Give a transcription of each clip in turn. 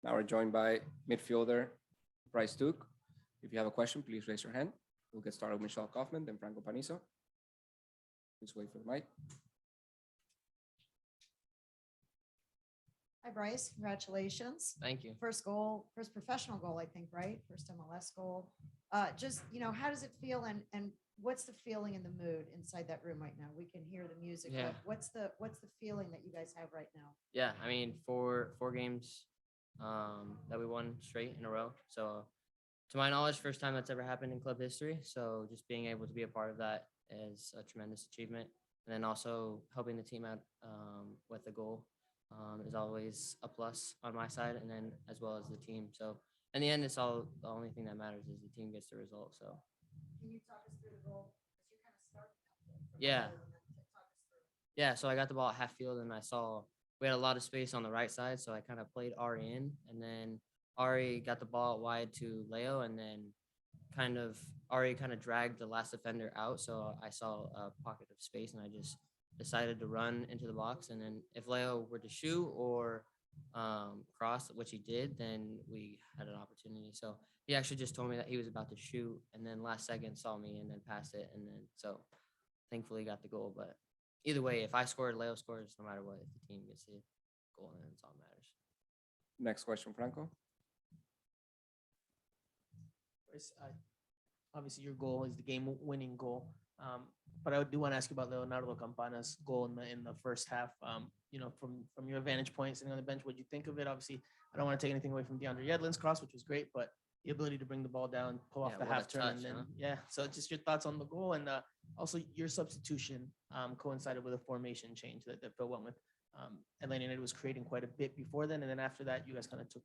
Now we're joined by midfielder Bryce Duke. If you have a question, please raise your hand. We'll get started with Michelle Kaufman, then Franco Panizo. Please wait for the mic. Hi, Bryce. Congratulations. Thank you. First goal, first professional goal, I think, right? First MLS goal. Just, how does it feel and what's the feeling and the mood inside that room right now? We can hear the music. Yeah. What's the feeling that you guys have right now? Yeah, I mean, four games that we won straight in a row. So, to my knowledge, first time that's ever happened in club history. So, just being able to be a part of that is a tremendous achievement. And then also helping the team out with the goal is always a plus on my side, and then as well as the team. So, in the end, it's all the only thing that matters is the team gets the result. So, Can you talk us through the goal? Because you kind of started that. Yeah. Talk us through. Yeah, so I got the ball at half field, and I saw we had a lot of space on the right side, so I kind of played Ari in, and then Ari got the ball wide to Leo, and then Ari kind of dragged the last defender out, so I saw a pocket of space, and I just decided to run into the box, and then if Leo were to shoot or cross, which he did, then we had an opportunity. So he actually just told me that he was about to shoot, and then last second saw me and then passed it, and then so thankfully got the goal. But either way, if I scored, Leo scores, no matter what. If the team gets the goal, then it's all that matters. Next question, Franco. Obviously, your goal is the game-winning goal. But I do want to ask you about Leonardo Campana's goal in the first half. From your vantage point, sitting on the bench, what do you think of it? Obviously, I don't want to take anything away from DeAndre Yedlin's cross, which was great, but the ability to bring the ball down, pull off the what a half turn, touch, and then huh? So just your thoughts on the goal, and also your substitution coincided with a formation change that Phil went with. Atlanta United was creating quite a bit before then, and then after that, you guys kind of took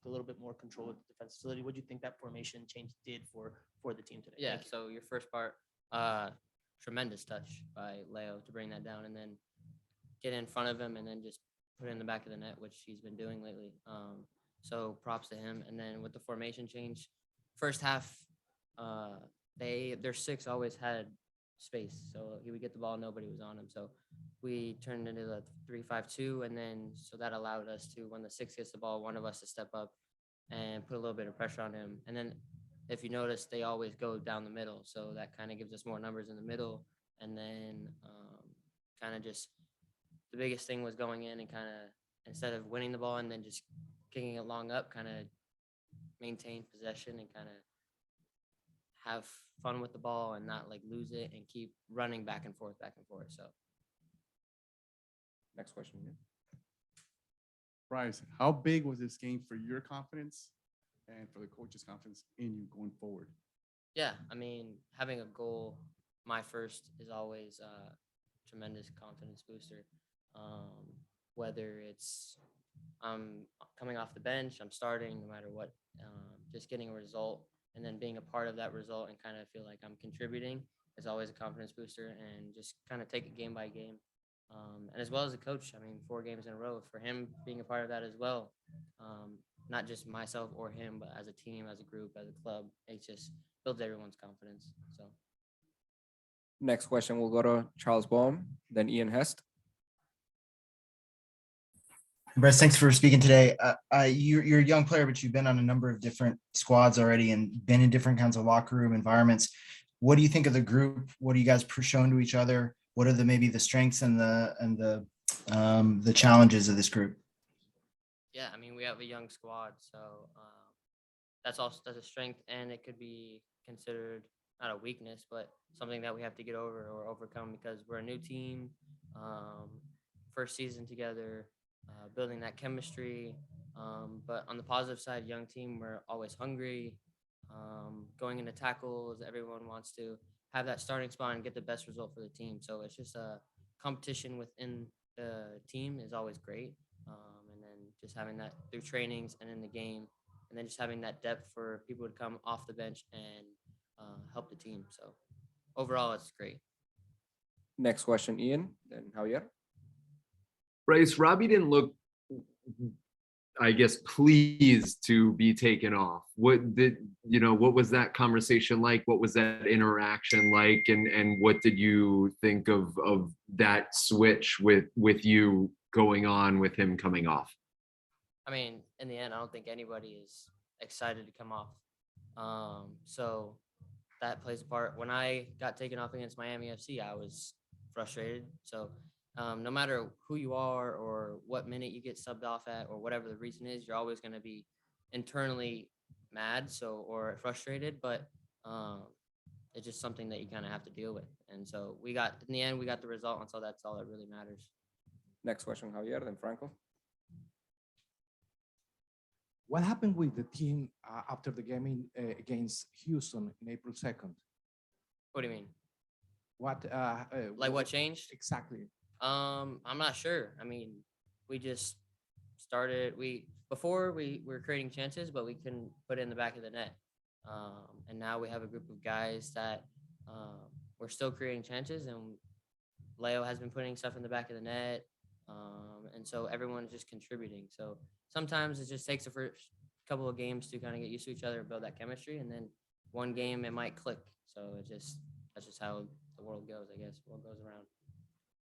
a little bit more control of the defensive facility. What do you think that formation change did for the team today? Yeah, so your first part, tremendous touch by Leo to bring that down and then get in front of him and then just put it in the back of the net, which he's been doing lately. So props to him. And then with the formation change, first half, their six always had space. So he would get the ball, nobody was on him. So we turned into the 3-5-2, and then so that allowed us to, when the six gets the ball, one of us to step up and put a little bit of pressure on him. And then if you notice, they always go down the middle. So that kind of gives us more numbers in the middle. And then kind of just the biggest thing was going in and kind of, instead of winning the ball and then just kicking it long up, kind of maintain possession and kind of have fun with the ball and not like lose it and keep running back and forth. So Next question. Bryce, how big was this game for your confidence and for the coach's confidence in you going forward? yeah, I mean, having a goal, my first, is always a tremendous confidence booster. Whether it's I'm coming off the bench, I'm starting, no matter what, just getting a result and then being a part of that result and kind of feel like I'm contributing is always a confidence booster, and just kind of take it game by game. And as well as a coach, I mean, 4 games in a row, for him being a part of that as well, not just myself or him, but as a team, as a group, as a club, it just builds everyone's confidence. So Next question will go to Charles Baum, then Ian Hest. Bryce, thanks for speaking today. You're a young player, but you've been on a number of different squads already and been in different kinds of locker room environments. What do you think of the group? What are you guys showing to each other? What are maybe the strengths and the challenges of this group? yeah, I mean, we have a young squad, so that's a strength, and it could be considered not a weakness, but something that we have to get over or overcome because we're a new team, first season together, building that chemistry. But on the positive side, young team, we're always hungry, going into tackles. Everyone wants to have that starting spot and get the best result for the team. So it's just a competition within the team is always great. And then just having that through trainings and in the game, and then just having that depth for people to come off the bench and help the team. So overall, it's great. Next question, Ian, then Javier. Bryce, Robbie didn't look, I guess, pleased to be taken off. What was that conversation like? What was that interaction like? And what did you think of that switch with you going on with him coming off? I mean, in the end, I don't think anybody is excited to come off. So that plays a part. When I got taken off against Miami FC, I was frustrated. So no matter who you are or what minute you get subbed off at or whatever the reason is, you're always going to be internally mad or frustrated. But it's just something that you kind of have to deal with. And so in the end, we got the result. And so that's all that really matters. Next question, Javier, then Franco. What happened with the team after the game against Houston in April 2nd? What do you mean? What What changed? exactly? I'm not sure. I mean, we just started. Before we were creating chances, but we couldn't put it in the back of the net. And now we have a group of guys that we're still creating chances, and Leo has been putting stuff in the back of the net. And so everyone's just contributing. So sometimes it just takes the first couple of games to kind of get used to each other, build that chemistry, and then one game it might click. So that's just how the world goes, I guess. The world goes around.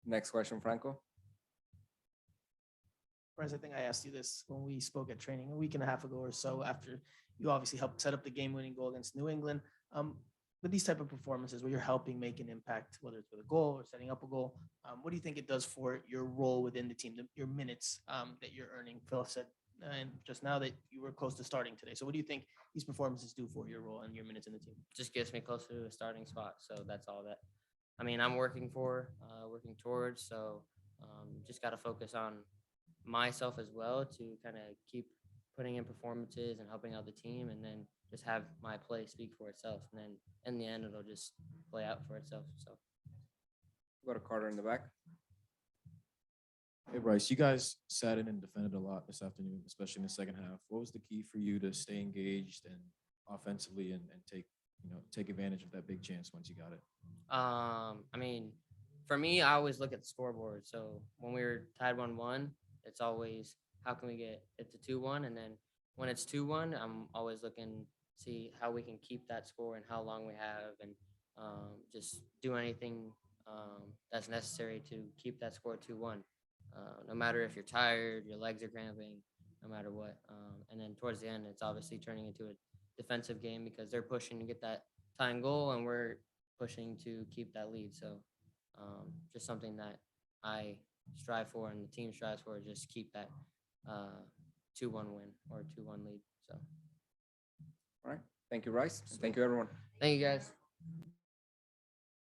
Next question, Franco. Bryce, I think I asked you this when we spoke at training a week and a half ago or so, after you obviously helped set up the game-winning goal against New England. With these type of performances where you're helping make an impact, whether it's with a goal or setting up a goal, what do you think it does for your role within the team, your minutes that you're earning? Phil said and just now that you were close to starting today. So what do you think these performances do for your role and your minutes in the team? Just gets me closer to a starting spot. So that's all that, I mean, I'm working towards. So just got to focus on myself as well to kind of keep putting in performances and helping out the team, and then just have my play speak for itself. And then in the end, it'll just play out for itself. So. Go to Carter in the back. Hey, Bryce, you guys sat in and defended a lot this afternoon, especially in the second half. What was the key for you to stay engaged and offensively and take advantage of that big chance once you got it? I mean, for me, I always look at the scoreboard. So when we were tied 1-1, it's always how can we get it to 2-1, and then when it's 2-1, I'm always looking see how we can keep that score and how long we have, and just do anything that's necessary to keep that score 2-1. No matter if you're tired, your legs are cramping, no matter what. And then towards the end, it's obviously turning into a defensive game because they're pushing to get that tying goal and we're pushing to keep that lead. So just something that I strive for and the team strives for, just keep that 2-1 win or 2-1 lead. So. All right. Thank you, Bryce. Thank you, everyone. Thank you, guys.